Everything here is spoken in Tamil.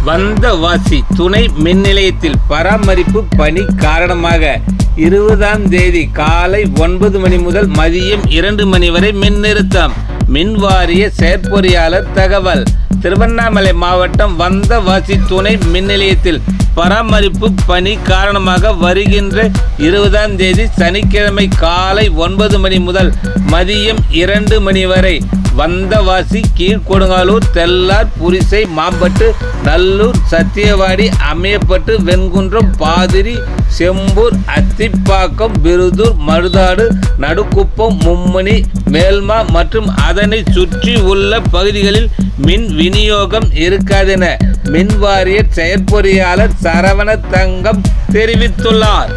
வந்தவாசி துணை மின் நிலையத்தில் பராமரிப்பு பணி காரணமாக 20ஆம் தேதி காலை 9 மணி முதல் மதியம் 2 மணி வரை மின் நிறுத்தம். மின்வாரிய செயற்பொறியாளர் தகவல். திருவண்ணாமலை மாவட்டம் வந்தவாசி துணை மின் நிலையத்தில் பராமரிப்பு பணி காரணமாக வருகின்ற 20ஆம் தேதி சனிக்கிழமை காலை 9 மணி முதல் மதியம் 2 மணி வரை வந்தவாசி, கீழ்கொடுங்காலூர், தெல்லார், புரிசை, மாம்பட்டு, நல்லூர், சத்தியவாடி, அம்மையப்பட்டு, வெண்குன்றம், பாதிரி, செம்பூர், அத்திப்பாக்கம், பிருதூர், மருதாடு, நடுக்குப்பம், மும்மணி, மேல்மா மற்றும் அதனை சுற்றி உள்ள பகுதிகளில் மின் விநியோகம் இருக்காதென மின்வாரிய செயற்பொறியாளர் சரவண தங்கம் தெரிவித்துள்ளார்.